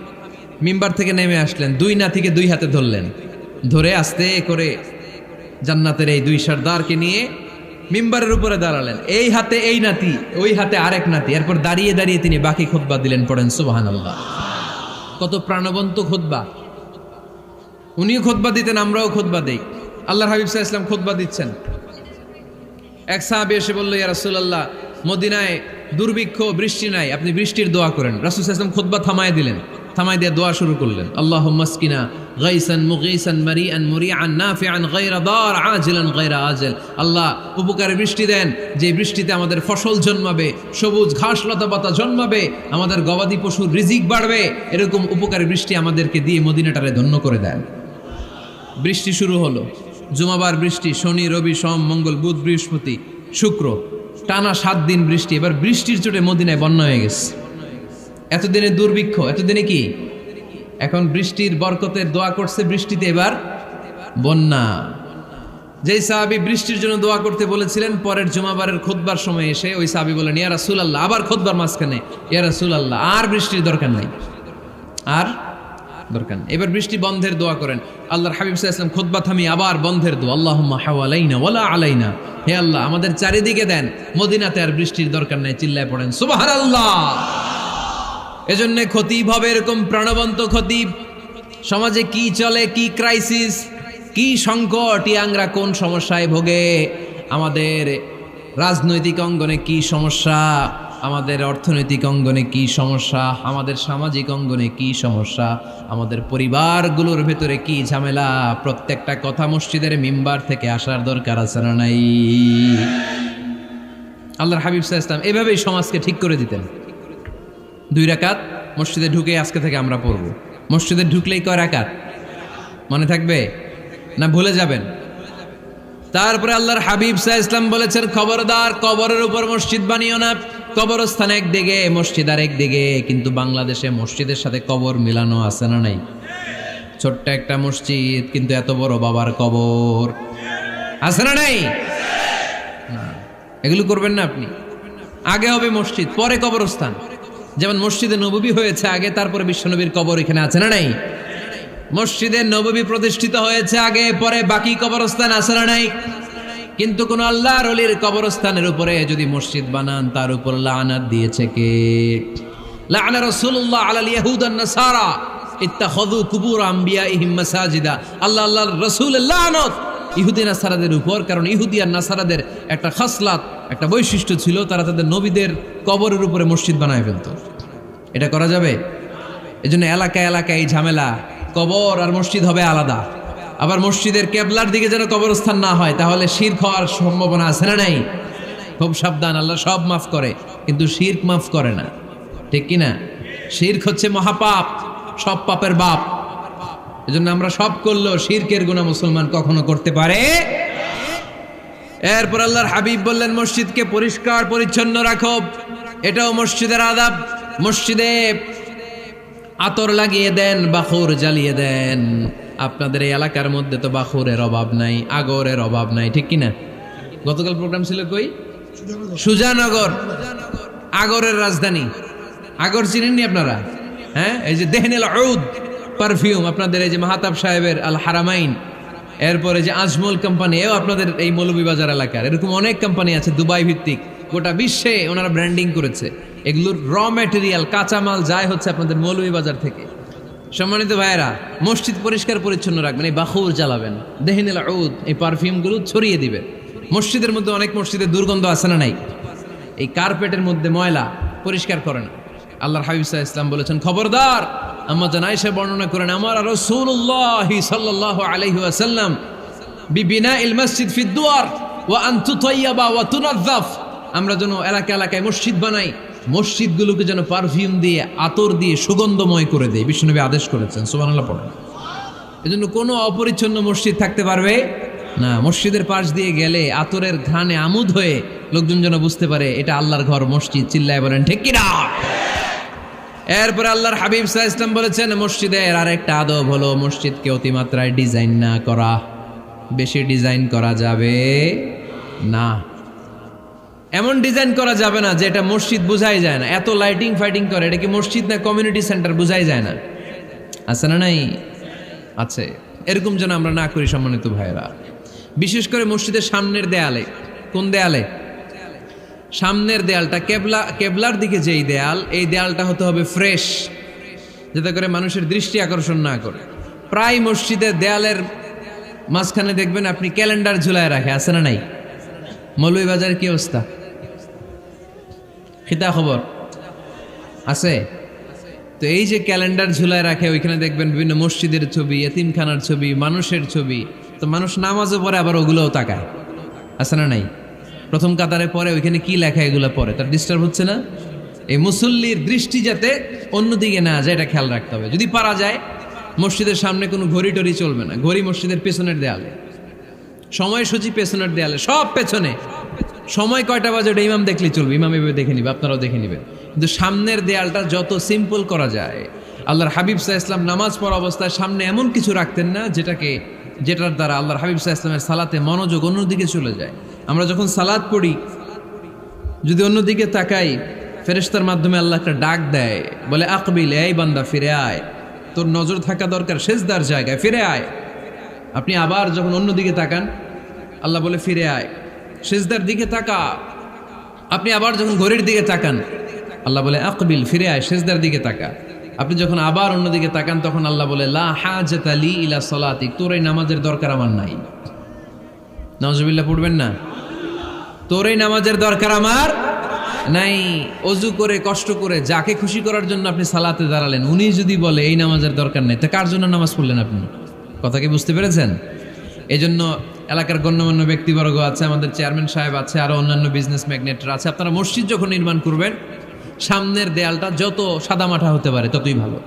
মিম্বার থেকে নেমে আসলেন, 2 নাতিকে 2 হাতে ধরলেন, ধরে আস্তে করে জান্নাতের এই 2 সর্দারকে নিয়ে মিম্বারের উপরে দাঁড়ালেন। এই হাতে এই নাতি, ওই হাতে আরেক নাতি। এরপর দাঁড়িয়ে দাঁড়িয়ে তিনি বাকি খুতবা দিলেন। পড়েন সুবহানাল্লাহ। কত প্রাণবন্ত খুতবা। উনিও খুতবা দিতেন, আমরাও খুতবা দেই। আল্লাহর হাবিব সাল্লাল্লাহু আলাইহি ওয়াসাল্লাম খুতবা দিচ্ছেন, এক সাহাবী এসে বলল, ইয়া রাসূলুল্লাহ, মদিনায় দুর্ভিক্ষ, বৃষ্টি নাই, আপনি বৃষ্টির দোয়া করেন। রাসূল সাল্লাল্লাহু আলাইহি ওয়াসাল্লাম খুতবা থামায় দিলেন, থামায় দিয়ে দোয়া শুরু করলেন। আল্লাহুম্মা আসকিনা গাইসান মুগীসান মারিআন মুরিআন নাফিআন গায়রা দার আজিলান গায়রা আজল। আল্লাহ, উপকারে বৃষ্টি দেন, যে বৃষ্টিতে আমাদের ফসল জন্মাবে, সবুজ ঘাস লতা পাতা জন্মাবে, আমাদের গবাদি পশুর রিজিক বাড়বে, এরকম উপকারী বৃষ্টি আমাদেরকে দিয়ে মদিনাটারে ধন্য করে দেন। বৃষ্টি শুরু হলো, জুমাবার বৃষ্টি, শনি রবি সোম মঙ্গল বুধ বৃহস্পতি শুক্র, টানা 7 দিন বৃষ্টি। এবার বৃষ্টির চোটে মদিনায় বন্যা হয়ে গেছে। এতদিনে দুর্ভিক্ষ, এতদিনে কি, এখন বৃষ্টির বরকতের দোয়া করছে, বৃষ্টিতে এবার বন্যা। যেই সাহাবী বৃষ্টির জন্য দোয়া করতে বলেছিলেন, পরের জুমাবারের খুতবার সময় এসে ওই সাহাবী বলেন, ইয়া রাসূলুল্লাহ, আবার খুতবার মাঝখানে, ইয়া রাসূলুল্লাহ, আর বৃষ্টির দরকার নাই, আর দরকার নেই, এবার বৃষ্টি বন্ধের দোয়া করেন। আল্লাহর হাবিব সাল্লাল্লাহু আলাইহি ওয়াসাল্লাম খুতবা থামিয়ে আবার বন্ধের দোয়া, আল্লাহুম্মা হাওয়ালাইনা ওয়ালা আলাইনা, হে আল্লাহ আমাদের চারিদিকে দেন, মদিনাতে আর বৃষ্টির দরকার নাই। চিল্লায় পড়েন সুবহানাল্লাহ। এজন্য খতিব হবে এরকম প্রাণবন্ত খতিব। সমাজে কি চলে, কি ক্রাইসিস, কি সংকট, ইয়াংরা কোন সমস্যায় ভোগে, আমাদের রাজনৈতিক অঙ্গনে কি সমস্যা, আমাদের অর্থনৈতিক অঙ্গনে কি সমস্যা, আমাদের সামাজিক অঙ্গনে কি সমস্যা, আমাদের পরিবারগুলোর ভেতরে কি ঝামেলা, প্রত্যেকটা কথা মসজিদের মিম্বার থেকে আসার দরকার আছে না নাই? আল্লাহর হাবিব সাল্লাল্লাহু আলাইহি ওয়াসাল্লাম এভাবেই সমাজকে ঠিক করে দিতেন। 2 রাকাত মসজিদে ঢুকে আজকে থেকে আমরা পড়ব। মসজিদে ঢুকলেই কয় রাকাত মনে থাকবে না ভুলে যাবেন? তারপরে আল্লাহর হাবিব সাল্লাল্লাহু আলাইহি ওয়াসাল্লাম বলেছেন, খবরদার কবরের উপর মসজিদ বানিও না। কবরস্থান একদিকে, মসজিদ আর একদিকে। কিন্তু বাংলাদেশে মসজিদের সাথে কবর মিলানো আছে না নাই? ছোট্ট একটা মসজিদ, কিন্তু এত বড় বাবার কবর আছে না নাই? না, এগুলো করবেন না আপনি। আগে হবে মসজিদ, পরে কবরস্থান। যেমন মসজিদে নববী হয়েছে আগে, তারপরে বিশ্বনবীর কবর এখানে আছে না নাই? মসজিদে নববী প্রতিষ্ঠিত হয়েছে আগে, পরে বাকি কবরস্থান আছে না নাই? কিন্তু কোন আল্লাহর ওলির কবরস্থানের উপরে যদি মসজিদ বানান, তার উপর লানাত দিয়েছে কে? লাআনা রাসূলুল্লাহ আলাল ইয়াহুদ ওয়ান নাসারা ইত্তাখাযু কুবুর আমবিয়াইহিম মাসাজিদা। আল্লাহর রাসূলের লানত ইহুদি নাসারাদের উপর, কারণ ইহুদি আর নাসারাদের একটা খাসলাত, একটা বৈশিষ্ট্য ছিল, তারা তাদের নবীদের কবরের উপরে মসজিদ বানায় ফেলতো। এটা করা যাবে? এজন্য এলাকায় এলাকায় এই ঝামেলা, কবর আর মসজিদ হবে আলাদা। আবার মসজিদের কেবলার দিকে যেন কবরস্থান না হয়, তাহলে শিরক হওয়ার সম্ভাবনা আছে না নাই? খুব সাবধান, আল্লাহ সব মাফ করে কিন্তু শিরক মাফ করে না, ঠিক কি না? শিরক হচ্ছে মহাপাপ, সব পাপের বাপ। এজন্য আমরা সব করলেও শিরকের গুনাহ মুসলমান কখনো করতে পারে। এরপর আল্লাহর হাবিব বললেন, মসজিদকে পরিষ্কার পরিচ্ছন্ন রাখো, এটাও মসজিদের আদাব। মসজিদে আতর লাগিয়ে দেন, বাখুর জ্বালিয়ে দেন। আপনাদের এই এলাকার মধ্যে তো বাখুরের অভাব নাই, আগরের অভাব নাই, ঠিক কিনা? গতকাল প্রোগ্রাম ছিল কই? সুজানগর, আগরের রাজধানী। আগর চিনেননি আপনারা? হ্যাঁ, এই যে দেহনেল উদ পারফিউম, আপনাদের এই যে মাহতাব সাহেবের আল হারামাইন, এরপরে যে আজমল কোম্পানি, এও আপনাদের এই মৌলভীবাজার এলাকার। এরকম অনেক কোম্পানি আছে দুবাই ভিত্তিক, গোটা বিশ্বে ওনারা ব্র্যান্ডিং করেছে। এগুলোর র ম্যাটেরিয়াল, কাঁচামাল যায় হচ্ছে আপনাদের মৌলভীবাজার থেকে। সম্মানিত ভাইয়েরা, মসজিদ পরিষ্কার পরিচ্ছন্ন রাখবেন, এই বাখুর জ্বালাবেন, দেহনেল উদ, এই পারফিউমগুলো ছড়িয়ে দিবেন। মসজিদের মধ্যে অনেক মসজিদে দুর্গন্ধ আছে না নাই? এই কার্পেটের মধ্যে ময়লা, পরিষ্কার করে না। আল্লাহর হাবিব সাল্লাল্লাহু আলাইহি ওয়াসাল্লাম বলেছেন, খবরদার। আম্মা জান আয়েশা বর্ণনা করেন, আমার রাসূলুল্লাহ সাল্লাল্লাহু আলাইহি ওয়াসাল্লাম বিবিনাইল মসজিদ ফি দুয়ার ওয়া আন তুতাইয়াবা ওয়া তুনাযাফ। আমরা যেন এলাকা এলাকায় মসজিদ বানাই, মসজিদগুলোকে যেন পারফিউম দিয়ে, আতর দিয়ে সুগন্ধময় করে দেয়, বিশ্বনবী আদেশ করেছেন। সুবহানাল্লাহ পড়েন। এজন্য কোনো অপরিচ্ছন্ন মসজিদ থাকতে পারবে না, মসজিদের পাশ দিয়ে গেলে আতরের ঘ্রাণে আমোদ হয়ে লোকজন যেন বুঝতে পারে এটা আল্লাহর ঘর, মসজিদ। চিল্লায় বলেন ঠিক কিনা? এরপরে আল্লাহর হাবিব সাল্লাল্লাহু আলাইহি ওয়াসাল্লাম বলেছেন মসজিদের আরেকটা আদব হলো মসজিদকে অতিমাত্রায় ডিজাইন না করা। বেশি ডিজাইন করা যাবে না। এমন ডিজাইন করা যাবে না যে এটা মসজিদ বোঝাই যায় না। এত লাইটিং ফাইটিং করে, এটা কি মসজিদ না কমিউনিটি সেন্টার বোঝাই যায় না। আছে না? নাই আছে। এরকম যেন আমরা না করি সম্মানিত ভাইয়েরা। বিশেষ করে মসজিদের সামনের দেয়ালে। কোন দেয়ালে? সামনের দেয়ালটা কেবলার দিকে যেই দেয়াল, এই দেয়ালটা হতে হবে ফ্রেশ, যাতে করে মানুষের দৃষ্টি আকর্ষণ না করে। প্রায় মসজিদের দেয়ালের মাঝখানে দেখবেন আপনি ক্যালেন্ডার ঝুলায় রাখে। আছে না নাই? মৌলভীবাজারের কি অবস্থা? খিতা খবর আছে? তো এই যে ক্যালেন্ডার ঝুলায় রাখে, ওইখানে দেখবেন বিভিন্ন মসজিদের ছবি, এতিমখানার ছবি, মানুষের ছবি। তো মানুষ নামাজও পড়ে আবার ওগুলোও তাকায়। আছে না নাই? প্রথম কাতারে পরে ওইখানে কি লেখা এগুলো পরে, তার ডিস্টার্ব হচ্ছে না? এই মুসল্লির দৃষ্টি যাতে অন্যদিকে না যায় এটা খেয়াল রাখতে হবে। যদি পারা যায় মসজিদের সামনে কোনো ঘড়ি টড়ি চলবে না। ঘড়ি মসজিদের পেছনের দেয়ালে, সময়সূচি পেছনের দেয়ালে, সব পেছনে। সময় কয়টা বাজে ওটা ইমাম দেখলেই চলবে, ইমাম এভাবে দেখে নিবে, আপনারাও দেখে নেবেন। কিন্তু সামনের দেয়ালটা যত সিম্পল করা যায়। আল্লাহর হাবিব সাল্লাল্লাহু আলাইহি ওয়াসাল্লাম নামাজ পড়া অবস্থায় সামনে এমন কিছু রাখতেন না যেটার দ্বারা আল্লাহর হাবিব সাল্লাল্লাহু আলাইহি ওয়াসাল্লামের সালাতে মনোযোগ অন্যদিকে চলে যায়। আমরা যখন সালাত পড়ি, যদি অন্যদিকে তাকাই, ফেরেশতার মাধ্যমে আল্লাহ একটা ডাক দেয়, বলে আকবিল, এই বান্দা ফিরে আয়, তোর নজর থাকা দরকার সেজদার জায়গায়, ফিরে আয়। আপনি আবার যখন অন্যদিকে তাকান, আল্লাহ বলে ফিরে আয়, সেজদার দিকে তাকা। আপনি আবার যখন ঘড়ির দিকে তাকান, আল্লাহ বলে আকবিল, ফিরে আয়, সেজদার দিকে তাকা। আপনি যখন আবার অন্যদিকে তাকান, তখন আল্লাহ বলে লা হাজাতা লি ইলা সালাতিক, তোর এই নামাজের দরকার আমার নাই। নাউজুবিল্লাহ পড়বেন না? তোর এই নামাজের দরকার আমার নাই। অজু করে কষ্ট করে যাকে খুশি করার জন্য আপনি সালাতে দাঁড়ালেন, উনি যদি বলে এই নামাজের দরকার নেই, তা কার জন্য নামাজ পড়লেন আপনি? কথা কি বুঝতে পেরেছেন? এই জন্য এলাকার গণ্যমান্য ব্যক্তিবর্গ আছে, আমাদের চেয়ারম্যান সাহেব আছে, আরো অন্যান্য বিজনেস ম্যাগনেটরা আছে। আপনারা মসজিদ যখন নির্মাণ করবেন, সামনের দেয়ালটা যত সাদামাটা হতে পারে ততই ভালো।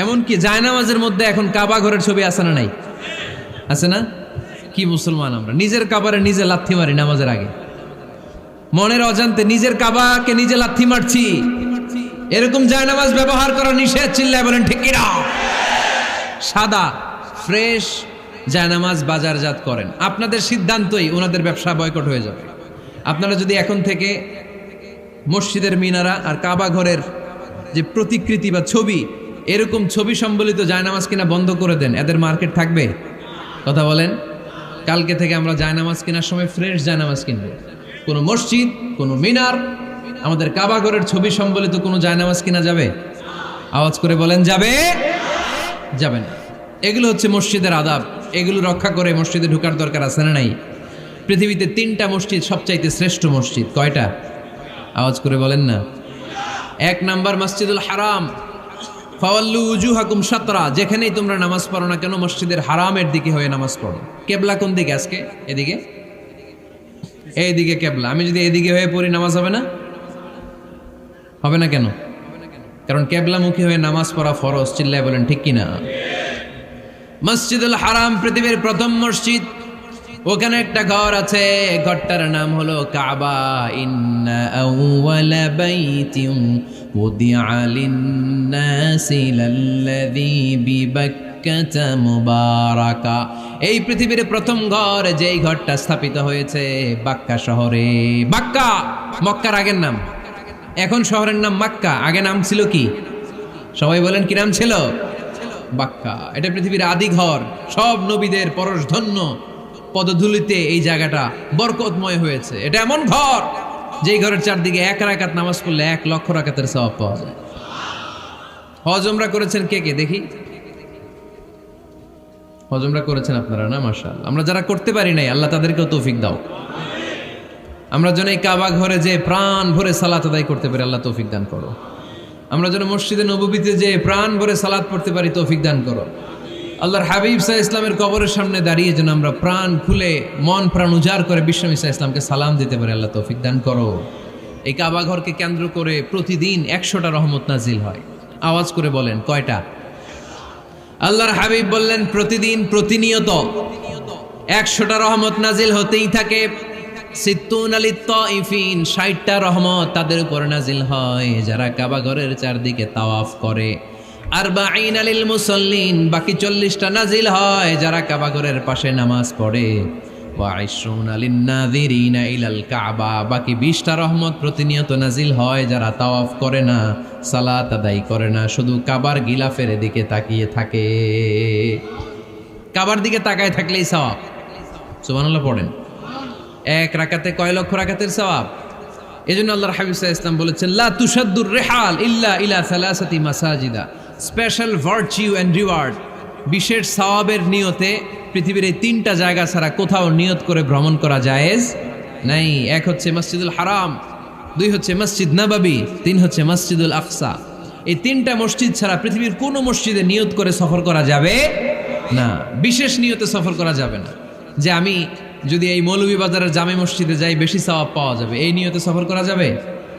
এমনকি জায়নামাজের মধ্যে এখন কাবা ঘরের ছবি আছে না নাই? আছে না? কি মুসলমান আমরা! নিজের কাবারে নিজে লাথি মারি নামাজের আগে, মনের অজান্তে নিজের কাবাকে নিজে লাথি মারছি। এরকম জায়নামাজ ব্যবহার করা নিষেধ। চিল্লায় বলেন ঠিক কিনা? সাদা ফ্রেশ জায়নামাজ বাজারজাত করেন। আপনাদের সিদ্ধান্তই ওনাদের ব্যবসা বয়কট হয়ে যাবে। আপনারা যদি এখন থেকে মসজিদের মিনারা আর কাবা ঘরের যে প্রতিকৃতি বা ছবি, এরকম ছবি সম্বলিত জায়নামাজ কিনা বন্ধ করে দেন, এদের মার্কেট থাকবে? কথা বলেন। কালকে থেকে আমরা জায়নামাজ কেনার সময় ফ্রেশ জায়নামাজ কিনবো। কোনো মসজিদ, কোনো মিনার, আমাদের কাবা ঘরের ছবি সম্বলিত কোনো জায়নামাজ কিনা যাবে? আওয়াজ করে বলেন, যাবে? যাবে না। এগুলো হচ্ছে মসজিদের আদাব। এগুলো রক্ষা করে মসজিদে ঢোকার দরকার আছে না নাই? পৃথিবীতে 3টা মসজিদ সবচাইতে শ্রেষ্ঠ মসজিদ। কয়টা? আওয়াজ করে বলেন না। 1 নাম্বার মসজিদুল হারাম, ফাওয়াল্লু উজুহাকুম শাতরা। যেখানেই তোমরা নামাজ পড়ো না কেন, মসজিদের হারামের দিকে হয়ে নামাজ পড়ো। কেবলা কোন দিকে আজকে? এদিকে, এইদিকে কেবলা। আমি যদি এদিকে হয়ে পড়ি, নামাজ হবে না? হবে না কেন? কারণ কেবলামুখী হয়ে নামাজ পড়া ফরজ। চিল্লায় বলেন ঠিক কিনা? মসজিদুল হারাম পৃথিবীর প্রথম মসজিদ। ওখানে একটা ঘর আছে, ঘরটার নাম হলো কাবা। ইন্না আউওয়ালা বাইতিন উদিআ লিন-নাসি লাল্লাযী বিবাক্কাতা মুবারাকা। এই পৃথিবীর প্রথম ঘর, যেই ঘরটা স্থাপিত হয়েছে বাক্কা শহরে। বাক্কা মক্কার আগের নাম, এখন শহরের নাম মক্কা। আগে নাম ছিল কি? সবাই বলেন, কি নাম ছিল? বাক্কা। এটা পৃথিবীর আদি ঘর। সব নবীদের পরশধন্য পদধূলিতে এই জায়গাটা বরকতময় হয়েছে। এটা এমন ঘর, যেই ঘরের চারদিকে 1 রাকাত নামাজ পড়লে 1 লক্ষ রাকাতের সওয়াব পাওয়া যায়। হজ উমরা করেছেন কে কে দেখি? হজ উমরা করেছেন আপনারা না? মাশাআল্লাহ। আমরা যারা করতে পারি নাই, আল্লাহ তাদেরকেও তৌফিক দাও। আমরা যেন এই কাবা ঘরে যে প্রাণ ভরে সালাত আদায় করতে পারি, আল্লাহ তৌফিক দান করো। আমরা যেন মসজিদে নববীতে যে প্রাণ ভরে সালাত পড়তে পারি, তৌফিক দান করো। আল্লাহর হাবিব সাল্লাল্লাহু আলাইহি ইসলামের কবরের সামনে দাঁড়িয়ে যেন আমরা প্রাণ খুলে, মন প্রাণ উজাড় করে বিশ্বনবী সাল্লাল্লাহু আলাইহি ইসলামকে সালাম দিতে পারি, আল্লাহ তৌফিক দান করো। এই কাবা ঘরকে কেন্দ্র করে প্রতিদিন 100টা রহমত নাজিল হয়। আওয়াজ করে বলেন, কয়টা? আল্লাহর হাবিব বললেন প্রতিদিন, প্রতিনিয়ত 100টা রহমত নাজিল হতেই থাকে। সিত্তুন আলিত তাইফিন, 60টা রহমত তাদের উপর নাজিল হয় যারা কাবা ঘরের চারদিকে তাওয়াফ করে। আরবাঈন আলিল মুসাল্লিন, বাকি 40টা নাজিল হয় যারা কাবা ঘরের পাশে নামাজ পড়ে। ওয়া 20 আলিন নাযিরিনা ইলাল কাবা, বাকি 20টা রহমত প্রতিনিয়ত নাজিল হয় যারা তাওয়াফ করে না, সালাত আদায় করে না, শুধু কাবার গিলাফের দিকে তাকিয়ে থাকে। কাবার দিকে তাকায় থাকলেই সওয়াব। সুবহানাল্লাহ পড়েন। এক রাকাতে কয় লক্ষ রাকাতের সওয়াব। এজন্য আল্লাহর হাবিব সাল্লাল্লাহু আলাইহি ওয়াসাল্লাম বলেছেন, লা তুশাদ্দুর রিহাল ইল্লা ইলা সালাসাতি মাসাজিদা, স্পেশাল ভার্চিউ এন্ড রিওয়ার্ড, বিশেষ সওয়াবের নিয়তে পৃথিবীর এই 3টা জায়গা ছাড়া কোথাও নিয়ত করে ভ্রমণ করা জায়েজ নাই। এক হচ্ছে মসজিদুল হারাম, 2 হচ্ছে মসজিদ নববী, 3 হচ্ছে মসজিদুল আকসা। এই 3টা মসজিদ ছাড়া পৃথিবীর কোনো মসজিদে নিয়ত করে সফর করা যাবে না, বিশেষ নিয়তে সফর করা যাবে না। যে আমি যদি এই মৌলভীবাজারের জামে মসজিদে যাই বেশি সওয়াব পাওয়া যাবে, এই নিয়তে সফর করা যাবে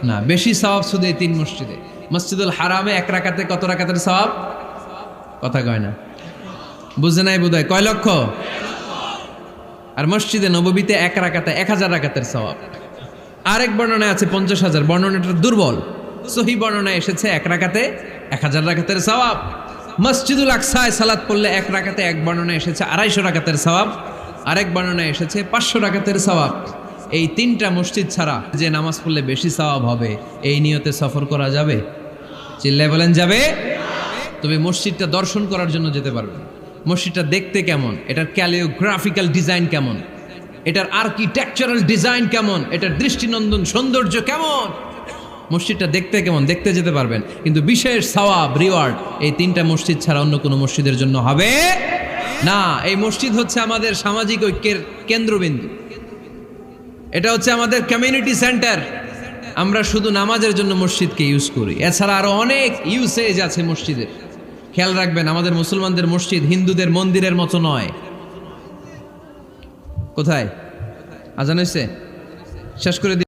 না। বেশি সওয়াব শুধু এই 3 মসজিদে। মসজিদুল হারামে 1 রাকাতে কত রাকাতের সওয়াব? কথা কয় না, বুঝে নাই বোধহয়। কয় লক্ষ? আর মসজিদে নববীতে 1 রাকাতে 1000 রাকাতের সওয়াব। আরেক বর্ণনায় আছে 50,000, বর্ণনাটা দুর্বল। সহি বর্ণনায় এসেছে 1 রাকাতে 1000 রাকাতের সওয়াব। মসজিদুল আকসায় সালাত পড়লে 1 রাকাতে, এক বর্ণনায় এসেছে 250 রাকাতের সওয়াব, আরেক বর্ণনায় এসেছে 500 রাকাতের সওয়াব। এই 3টা মসজিদ ছাড়া যে নামাজ পড়লে বেশি সওয়াব হবে, এই নিয়তে সফর করা যাবে? চিল্লায় বলেন যাবে। তবে মসজিদটা দর্শন করার জন্য যেতে পারবেন। মসজিদটা দেখতে কেমন, এটার ক্যালিওগ্রাফিক্যাল ডিজাইন কেমন, এটার আর্কিটেকচারাল ডিজাইন কেমন, এটার দৃষ্টিনন্দন সৌন্দর্য কেমন, মসজিদটা দেখতে কেমন, দেখতে যেতে পারবেন। কিন্তু বিশেষ সওয়াব রিওয়ার্ড এই 3টা মসজিদ ছাড়া অন্য কোনো মসজিদের জন্য হবে না। এই মসজিদ হচ্ছে আমাদের সামাজিক ঐক্যের কেন্দ্রবিন্দু, এটা হচ্ছে আমাদের কমিউনিটি সেন্টার। আমরা শুধু নামাজের জন্য মসজিদকে ইউজ করি, এছাড়া আরো অনেক ইউসেজ আছে মসজিদের। খেয়াল রাখবেন, আমাদের মুসলমানদের মসজিদ হিন্দুদের মন্দিরের মতো নয়। কোথায় আজান হয়েছে? শেষ করে